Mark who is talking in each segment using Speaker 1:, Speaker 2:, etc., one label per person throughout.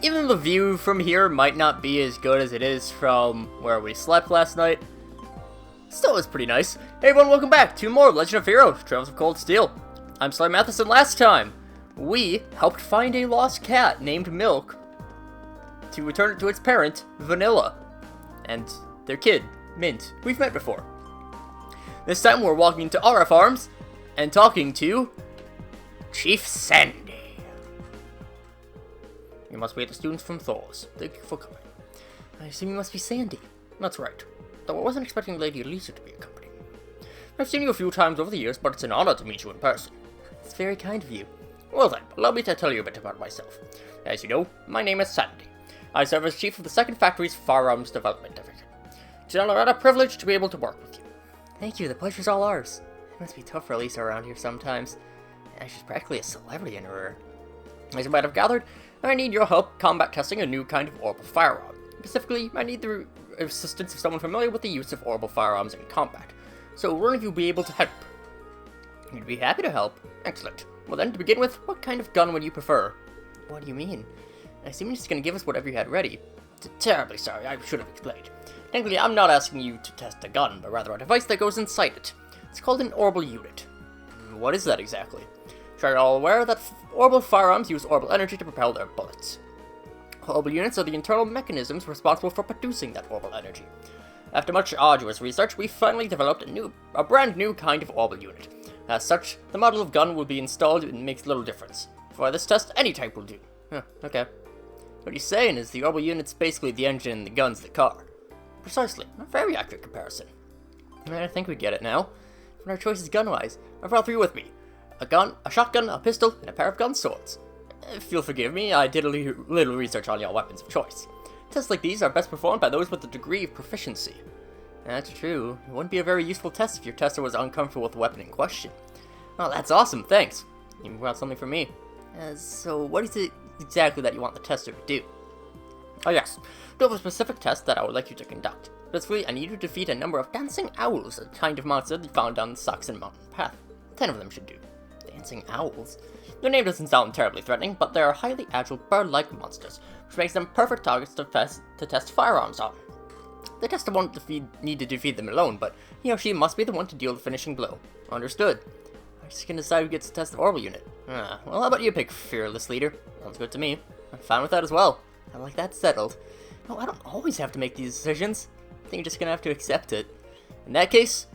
Speaker 1: even the view from here might not be as good as it is from where we slept last night. Still is pretty nice. Hey everyone, welcome back to more Legend of Heroes, Trails of Cold Steel. I'm SlayerMathis, and last time, we helped find a lost cat named Milk to return it to its parent, Vanilla, and their kid, Mint, we've met before. This time we're walking into RF Farms and talking to Chief Sandy. You must be the students from Thor's. Thank you for coming. I assume you must be Sandy. That's right. Though I wasn't expecting Lady Elisa to be accompanying. I've seen you a few times over the years, but it's an honor to meet you in person. It's very kind of you. Well then, allow me to tell you a bit about myself. As you know, my name is Sandy. I serve as chief of the 2nd Factory's Firearms Development Division. It's an honor and a privilege to be able to work with you. Thank you, the pleasure's all ours. It must be tough for Elisa around here sometimes. She's practically a celebrity in her. As you might have gathered, I need your help combat testing a new kind of orbital firearm. Specifically, I need the assistance of someone familiar with the use of orbital firearms in combat. So, will one of you be able to help? You'd be happy to help. Excellent. Well then, to begin with, what kind of gun would you prefer? What do you mean? I assume you're just going to give us whatever you had ready. Terribly sorry, I should have explained. Technically, I'm not asking you to test a gun, but rather a device that goes inside it. It's called an orbital unit. What is that exactly? Sure, you're all aware that orbital firearms use orbital energy to propel their bullets. Orbital units are the internal mechanisms responsible for producing that orbital energy. After much arduous research, we finally developed a brand new kind of orbital unit. As such, the model of gun will be installed and makes little difference. For this test, any type will do. Huh, okay. What he's saying is the orbital unit's basically the engine and the gun's the car. Precisely. A very accurate comparison. I think we get it now. For our choices gun-wise, I've brought 3 with me. A gun, a shotgun, a pistol, and a pair of gun swords. If you'll forgive me, I did a little research on your weapons of choice. Tests like these are best performed by those with a degree of proficiency. That's true. It wouldn't be a very useful test if your tester was uncomfortable with the weapon in question. Oh, that's awesome, thanks. You brought something for me. So what is it exactly that you want the tester to do? Oh yes, we have a specific test that I would like you to conduct. Basically, I need you to defeat a number of dancing owls, a kind of monster that you found down the Saxon Mountain Path. 10 of them should do. Dancing owls? Their name doesn't sound terribly threatening, but they are highly agile bird-like monsters, which makes them perfect targets to test firearms on. The tester won't need to defeat them alone, but he or she must be the one to deal the finishing blow. Understood. I just can decide who gets to test the orbital unit. Well, how about you pick Fearless Leader? Sounds good to me. I'm fine with that as well. I like that settled. No, I don't always have to make these decisions. I think you're just gonna have to accept it. In that case,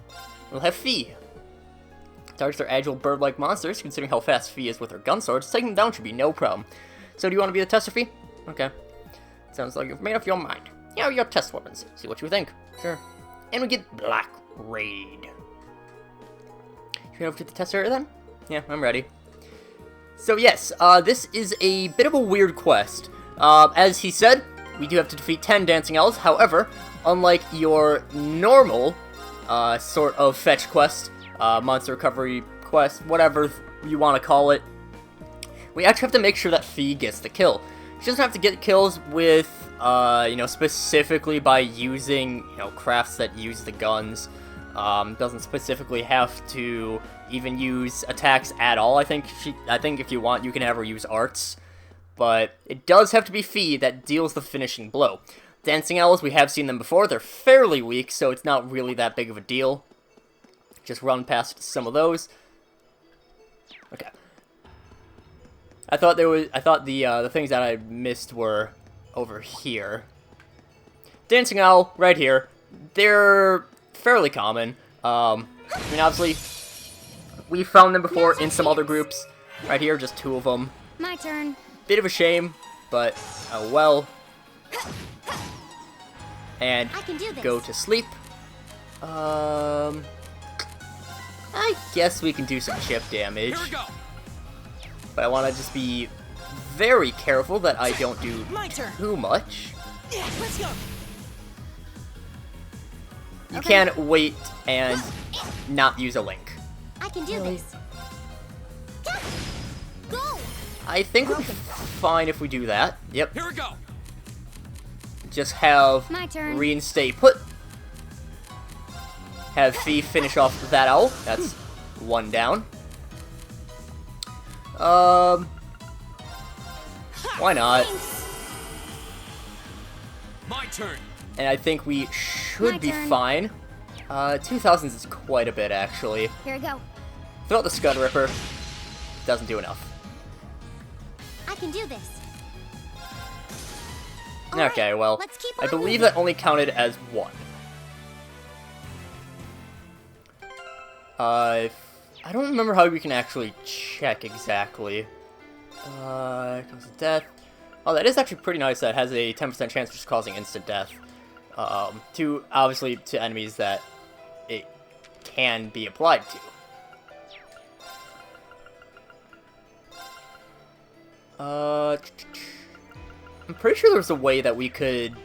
Speaker 1: we'll have Fee. Targets are agile bird-like monsters. Considering how fast Fee is with her gun swords, taking them down should be no problem. So do you want to be the tester, Fee? Okay. Sounds like you've made up your mind. Here are your test weapons. See what you think. Sure. And we get Black Raid. Should we go to the tester then? Yeah, I'm ready. So yes, this is a bit of a weird quest. As he said, we do have to defeat 10 dancing owls. However, unlike your normal sort of fetch quest, monster recovery quest, whatever you want to call it, we actually have to make sure that Fee gets the kill. She doesn't have to get kills with, specifically by using, crafts that use the guns. Doesn't specifically have to even use attacks at all. I think if you want, you can have her use arts. But it does have to be Fee that deals the finishing blow. Dancing owls, we have seen them before. They're fairly weak, so it's not really that big of a deal. Just run past some of those. Okay. I thought the things that I missed were over here. Dancing owl, right here. They're fairly common. Obviously, we found them before in some other groups. Right here, just 2 of them.
Speaker 2: My turn.
Speaker 1: Bit of a shame, but oh well. And go to sleep. I guess we can do some chip damage.
Speaker 3: Here we go.
Speaker 1: But I want to just be very careful that I don't do too much.
Speaker 3: Yeah, let's go.
Speaker 1: You can't wait and not use a link.
Speaker 2: I can do this. Go.
Speaker 1: I think we'll be fine if we do that. Yep.
Speaker 3: Here we go.
Speaker 1: Just have
Speaker 2: My turn.
Speaker 1: Reen stay put. Have Fee finish off that owl. That's 1 down. Why not?
Speaker 2: My turn.
Speaker 1: And I think we should be fine. 2000s is quite a bit, actually.
Speaker 3: Here we go.
Speaker 1: Throw out the Scud Ripper. Doesn't do enough.
Speaker 3: I can do this.
Speaker 1: Okay, well,
Speaker 3: let's keep
Speaker 1: I
Speaker 3: on
Speaker 1: believe
Speaker 3: moving.
Speaker 1: that only counted as 1. I don't remember how we can actually check exactly. Comes to death. Oh, that is actually pretty nice. That has a 10% chance of just causing instant death. Obviously to enemies that it can be applied to. I'm pretty sure there's a way that we could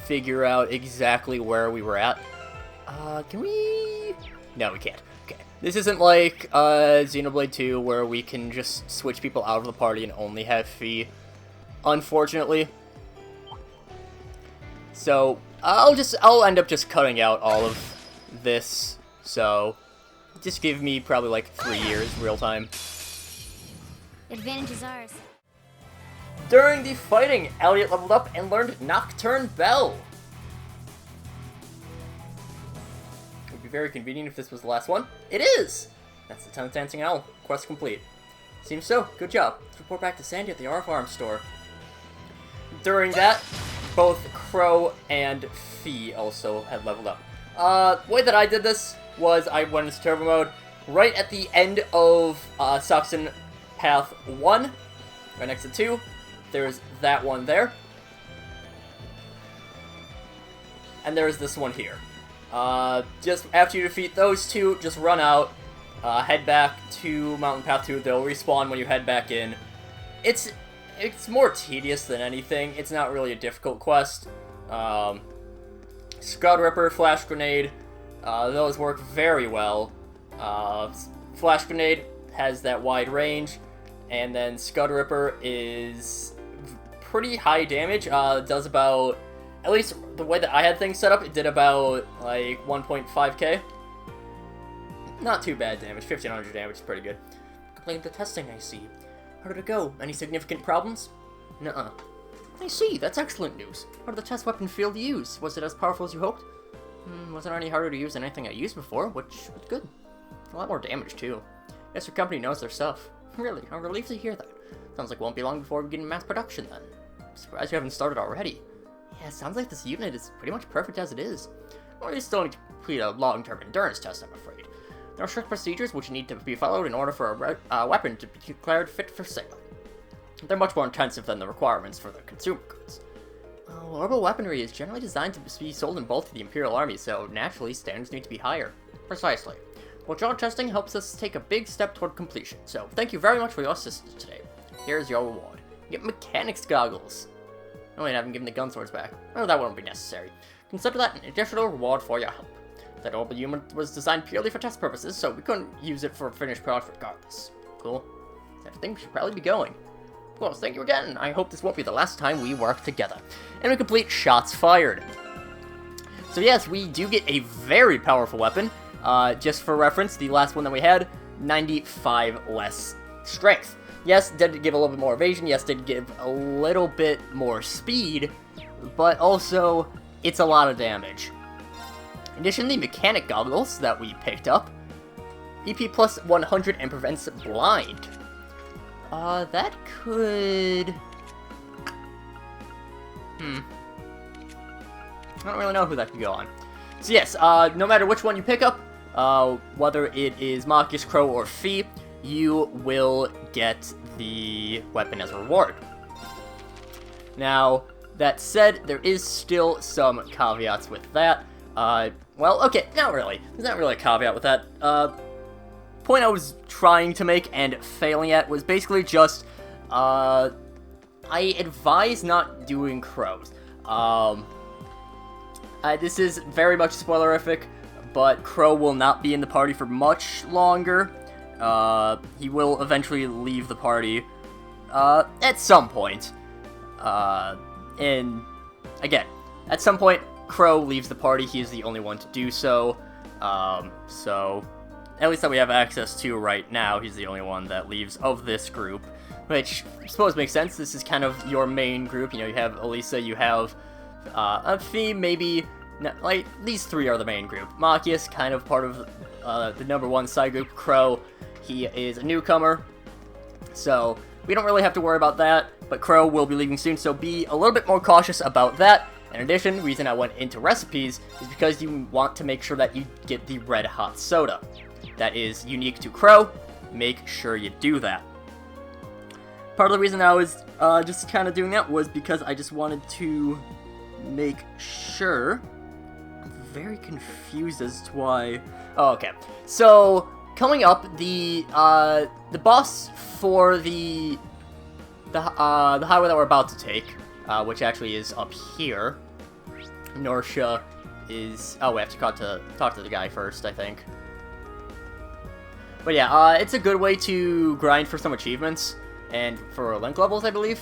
Speaker 1: figure out exactly where we were at. Can we? No, we can't. Okay. This isn't like Xenoblade 2 where we can just switch people out of the party and only have Fee, unfortunately. So, I'll end up just cutting out all of this. So, just give me probably like 3 years real time.
Speaker 3: Advantage is ours.
Speaker 1: During the fighting, Elliot leveled up and learned Nocturne Bell. It would be very convenient if this was the last one. It is! That's the 10th Dancing Owl. Quest complete. Seems so. Good job. Let's report back to Sandy at the R-Farm store. During that, both Crow and Fee also had leveled up. The way that I did this was I went into turbo mode right at the end of Saxon Path 1, right next to 2. There's that one there. And there's this one here. Just after you defeat those two, just run out, head back to Mountain Path 2. They'll respawn when you head back in. It's more tedious than anything. It's not really a difficult quest. Scud Ripper, Flash Grenade, those work very well. Flash Grenade has that wide range, and then Scud Ripper is pretty high damage. Does about, at least the way that I had things set up, it did about like 1.5k. Not too bad damage. 1500 damage is pretty good. Completed the testing, I see. How did it go? Any significant problems? Nuh-uh. I see, that's excellent news. How did the test weapon field use? Was it as powerful as you hoped? Wasn't any harder to use than anything I used before, which was good. A lot more damage, too. Guess your company knows their stuff. Really, I'm relieved to hear that. Sounds like it won't be long before we begin mass production, then. I'm surprised you haven't started already. Yeah, it sounds like this unit is pretty much perfect as it is. Or you still need to complete a long-term endurance test, I'm afraid. There are strict procedures which need to be followed in order for a weapon to be declared fit for sale. They're much more intensive than the requirements for the consumer goods. Orbital weaponry is generally designed to be sold in bulk to the Imperial Army, so naturally standards need to be higher. Precisely. Well, job testing helps us take a big step toward completion, so thank you very much for your assistance today. Here's your reward. You get mechanics goggles. Oh wait, I haven't given the gun swords back. Oh, that won't be necessary. Consider that an additional reward for your help. That orbital unit was designed purely for test purposes, so we couldn't use it for a finished product regardless. Cool. I think we should probably be going. Well, thank you again. I hope this won't be the last time we work together. And we complete shots fired. So yes, we do get a very powerful weapon. Just for reference, the last one that we had, 95 less strength. Yes, did give a little bit more evasion. Yes, did give a little bit more speed. But also, it's a lot of damage. In addition, the mechanic goggles that we picked up, EP plus 100 and prevents blind. That could... I don't really know who that could go on. So yes, no matter which one you pick up, whether it is Marcus, Crow, or Fee, you will get the weapon as a reward. Now, that said, there is still some caveats with that. Well, okay, not really. There's not really a caveat with that. Point I was trying to make and failing at was basically just, I advise not doing Crows. This is very much spoilerific, but Crow will not be in the party for much longer. He will eventually leave the party, at some point. And, again, at some point, Crow leaves the party. He is the only one to do so. So, at least that we have access to right now, he's the only one that leaves of this group. Which, I suppose makes sense. This is kind of your main group. You know, you have Elisa, you have A theme, maybe, like, these three are the main group. Machias, kind of part of the #1 side group. Crow, he is a newcomer, so we don't really have to worry about that, but Crow will be leaving soon, so be a little bit more cautious about that. In addition, the reason I went into recipes is because you want to make sure that you get the red hot soda. That is unique to Crow. Make sure you do that. Part of the reason I was just kind of doing that was because I just wanted to make sure. I'm very confused as to why. Oh, okay. So coming up, the boss for the highway that we're about to take, which actually is up here. Norsha is. Oh, we have to talk to the guy first, I think. But yeah, it's a good way to grind for some achievements and for link levels, I believe.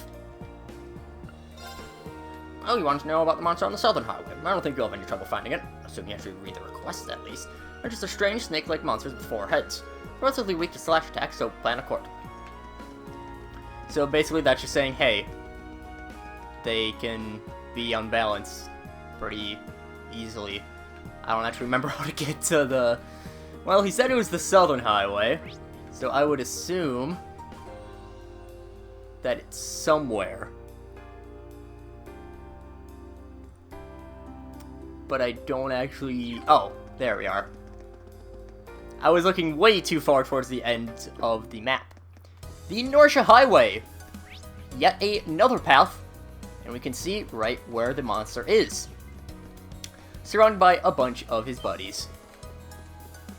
Speaker 1: Oh, you want to know about the monster on the southern highway? I don't think you'll have any trouble finding it, assuming you actually read the request at least. They're just a strange snake-like monsters with 4 heads. Relatively weak to slash attacks, so plan accordingly. So basically that's just saying, hey, they can be unbalanced pretty easily. I don't actually remember how to get to the... Well, he said it was the southern highway, so I would assume that it's somewhere. But I don't actually... Oh, there we are. I was looking way too far towards the end of the map. The Norsha Highway! Yet another path, and we can see right where the monster is. Surrounded by a bunch of his buddies.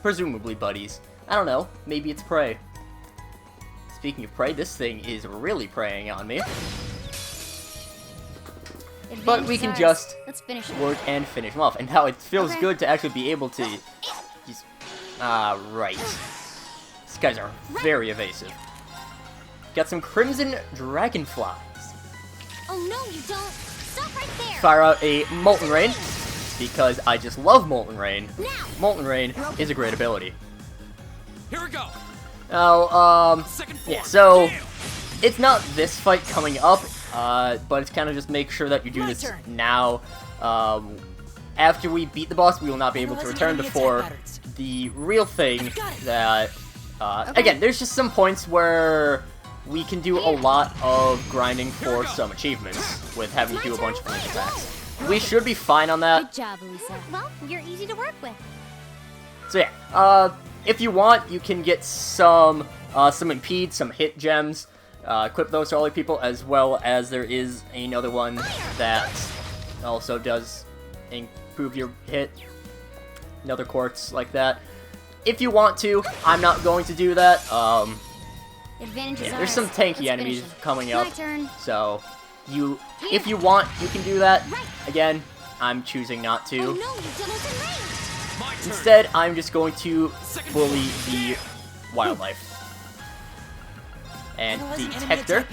Speaker 1: Presumably buddies. I don't know, maybe it's prey. Speaking of prey, this thing is really preying on me. But we can just work and finish him off. And now it feels good to actually be able to... Just... right. These guys are very evasive. Got some crimson dragonflies.
Speaker 3: Oh no, you don't! Stop right there!
Speaker 1: Fire out a Molten Rain, because I just love Molten Rain.
Speaker 3: Now.
Speaker 1: Molten Rain is a great ability.
Speaker 2: Here we go.
Speaker 1: Now, yeah, so it's not this fight coming up, but it's kind of just make sure that you do this now. After we beat the boss, we will not be able to return before the real thing that, again, there's just some points where we can do a lot of grinding for some achievements with having to do a bunch of link attacks. We should be fine on that.
Speaker 3: Good job, Lisa. Well, you're easy to work with.
Speaker 1: So yeah, if you want, you can get some impede, some hit gems, equip those to all your people, as well as there is another one that also does improve your hit, another quartz like that. If you want to, I'm not going to do that. Yeah, there's some tanky enemies coming up, so if you want, you can do that. Again, I'm choosing not to.
Speaker 3: Oh, no, you
Speaker 1: Instead, I'm just going to bully the wildlife. And Detector.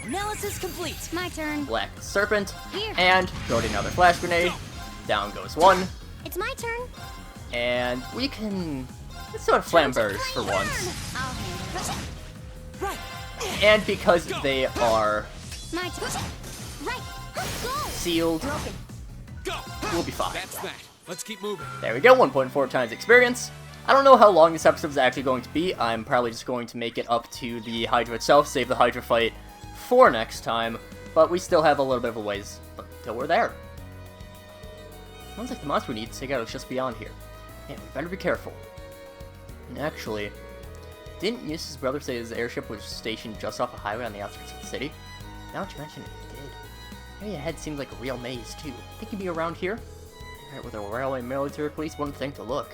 Speaker 2: Analysis complete.
Speaker 3: My turn.
Speaker 1: Black Serpent.
Speaker 3: Here.
Speaker 1: And throw another flash grenade. Down goes one.
Speaker 3: It's my turn.
Speaker 1: And we can... Let's do a Flamberge for once.
Speaker 3: I'll handle it.
Speaker 2: Right.
Speaker 1: And because they are
Speaker 3: My turn. Right. Go.
Speaker 1: sealed,
Speaker 2: Go.
Speaker 1: we'll be fine.
Speaker 2: That's that. Let's keep moving.
Speaker 1: There we go, 1.4 times experience. I don't know how long this episode is actually going to be. I'm probably just going to make it up to the Hydra itself, save the Hydra fight for next time, but we still have a little bit of a ways until we're there. Sounds like the monster we need to take out is just beyond here. Yeah, we better be careful. And actually, didn't Yus's brother say his airship was stationed just off a highway on the outskirts of the city? Now that you mention it, he did. Maybe ahead seems like a real maze, too. Think he'd be around here? Right, with a railway military police, wouldn't think to look.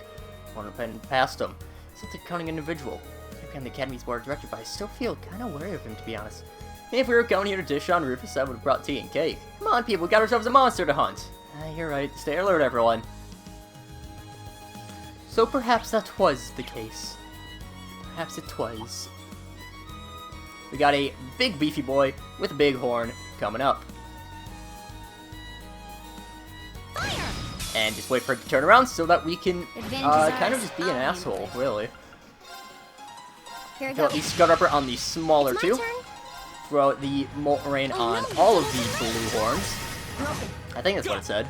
Speaker 1: Wouldn't have been past him. Such a cunning individual. Maybe I'm the Academy's board director, but I still feel kind of wary of him, to be honest. Maybe if we were going here to dish on Rufus, I would have brought tea and cake. Come on, people, we got ourselves a monster to hunt. You're right. Stay alert, everyone. So perhaps that was the case. Perhaps it was. We got a big beefy boy with a big horn coming up.
Speaker 3: Fire.
Speaker 1: And just wait for it to turn around so that we can
Speaker 3: Advantage is
Speaker 1: kind of
Speaker 3: ours.
Speaker 1: just be an
Speaker 3: I'll
Speaker 1: asshole,
Speaker 3: handle it.
Speaker 1: really.
Speaker 3: Here I
Speaker 1: Throw
Speaker 3: go.
Speaker 1: out the Scud Ripper on the smaller
Speaker 3: It's my
Speaker 1: two.
Speaker 3: turn.
Speaker 1: Throw out the Molten Rain
Speaker 3: Oh,
Speaker 1: on
Speaker 3: no,
Speaker 1: all of
Speaker 3: don't
Speaker 1: the
Speaker 3: turn
Speaker 1: blue horns. I think that's what it said.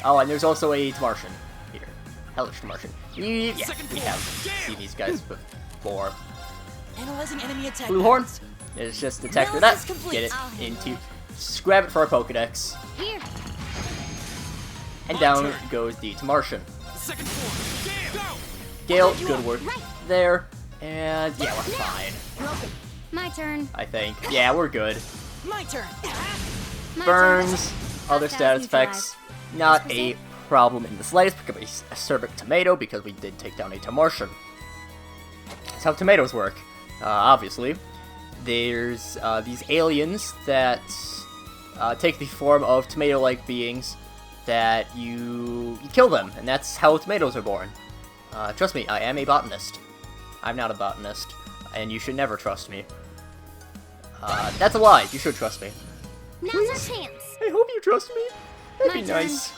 Speaker 1: Oh, and there's also a Martian here. Hellish Martian. Yeah, we have seen these guys before.
Speaker 2: Analyzing enemy attack.
Speaker 1: Blue Horn.
Speaker 2: patterns.
Speaker 1: It's just detector that.
Speaker 2: Analysis complete.
Speaker 1: Get it into. Just grab it for our Pokedex.
Speaker 3: Here.
Speaker 1: And
Speaker 2: My
Speaker 1: down
Speaker 2: turn.
Speaker 1: goes the Martian.
Speaker 2: Second form. Go.
Speaker 1: Gale,
Speaker 2: you
Speaker 1: good
Speaker 2: on.
Speaker 1: work
Speaker 3: Right.
Speaker 1: there. And yeah, we're fine.
Speaker 3: My turn.
Speaker 1: I think. Yeah, we're good.
Speaker 2: My turn.
Speaker 3: My
Speaker 1: Burns,
Speaker 3: turn.
Speaker 1: other
Speaker 3: Fast
Speaker 1: status
Speaker 3: neutralize.
Speaker 1: effects, not a problem in the slightest. Pick up a acerbic tomato because we did take down a Tamartian. That's how tomatoes work. Obviously, there's these aliens that take the form of tomato-like beings that you kill them, and that's how tomatoes are born. Trust me, I am a botanist. I'm not a botanist, and you should never trust me. That's a lie. You should trust me.
Speaker 3: Now's our chance.
Speaker 1: I hope you trust me. That'd
Speaker 3: My
Speaker 1: be
Speaker 3: turn.
Speaker 1: nice.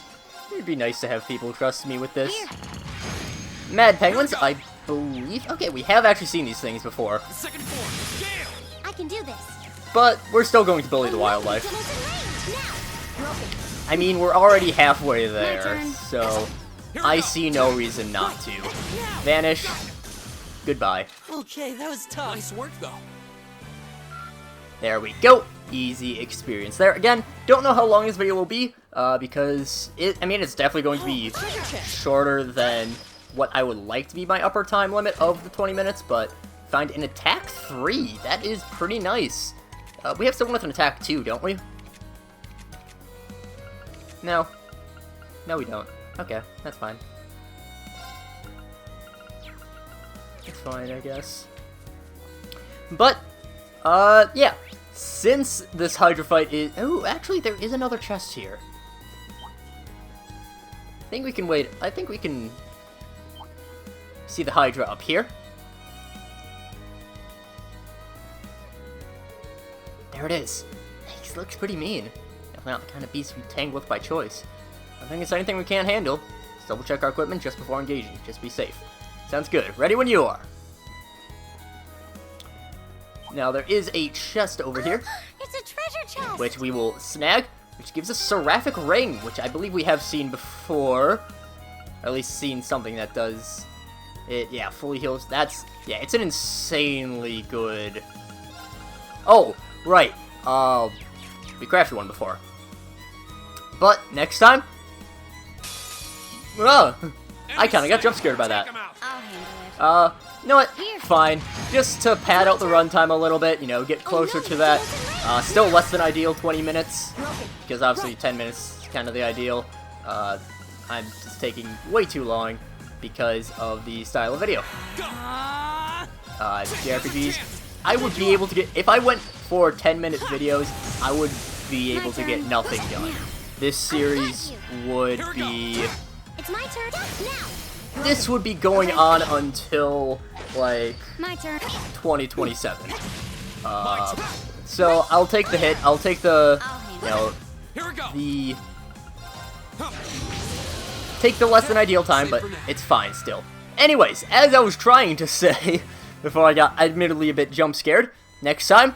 Speaker 1: It'd be nice to have people trust me with this.
Speaker 3: Here.
Speaker 1: Mad Penguins, I believe. Okay, we have actually seen these things before,
Speaker 2: Second form. Gale.
Speaker 3: I can do this.
Speaker 1: but we're still going to bully the
Speaker 3: Oh, no,
Speaker 1: wildlife.
Speaker 3: Tunnel's in range. Now.
Speaker 1: I mean, we're already halfway there,
Speaker 3: turn.
Speaker 1: so
Speaker 2: Here we
Speaker 1: I
Speaker 2: go.
Speaker 1: see no reason not to.
Speaker 2: Now.
Speaker 1: Vanish. Goodbye.
Speaker 2: Okay, that was tough. Nice work, though.
Speaker 1: There we go. Easy experience there. Again, don't know how long this video will be, because it's definitely going to be
Speaker 2: Treasure chest.
Speaker 1: shorter than what I would like to be my upper time limit of the 20 minutes, but find an attack 3. That is pretty nice. We have someone with an attack 2, don't we? No. No, we don't. Okay, that's fine. It's fine, I guess. But, yeah. Since this Hydra fight is... Oh, actually, there is another chest here. I think we can wait. I think we can see the Hydra up here. There it is. He looks pretty mean. Definitely not the kind of beast we tangle with by choice. I think it's anything we can't handle. Let's double check our equipment just before engaging. Just be safe. Sounds good. Ready when you are. Now there is a chest over here,
Speaker 3: It's a treasure chest.
Speaker 1: which we will snag, which gives us Seraphic Ring, which I believe we have seen before. Or at least seen something that does it. Yeah, fully heals. Yeah, it's an insanely good... Oh, right. We crafted one before. But next time... Oh, I kind of got jump scared by that.
Speaker 3: I'll handle it.
Speaker 1: You know what?
Speaker 3: Here.
Speaker 1: Fine. Just to pad out the runtime a little bit, get closer to that. Still less than ideal 20 minutes, because obviously 10 minutes is kind of the ideal. I'm just taking way too long because of the style of video. JRPGs, I would be able to get, if I went for 10-minute videos, I would be able to get nothing done. This series would be...
Speaker 3: It's my turn. Now.
Speaker 1: This would be going on until, like,
Speaker 3: My turn.
Speaker 1: 2027. So I'll take the hit. I'll take the,
Speaker 3: I'll handle it.
Speaker 2: Here we go.
Speaker 1: the... Take the less than ideal time, but it's fine still. Anyways, as I was trying to say, before I got admittedly a bit jump scared, next time,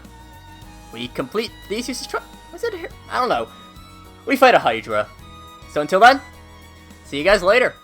Speaker 1: we complete Theseus' try. Was it here? I don't know. We fight a Hydra. So until then, see you guys later.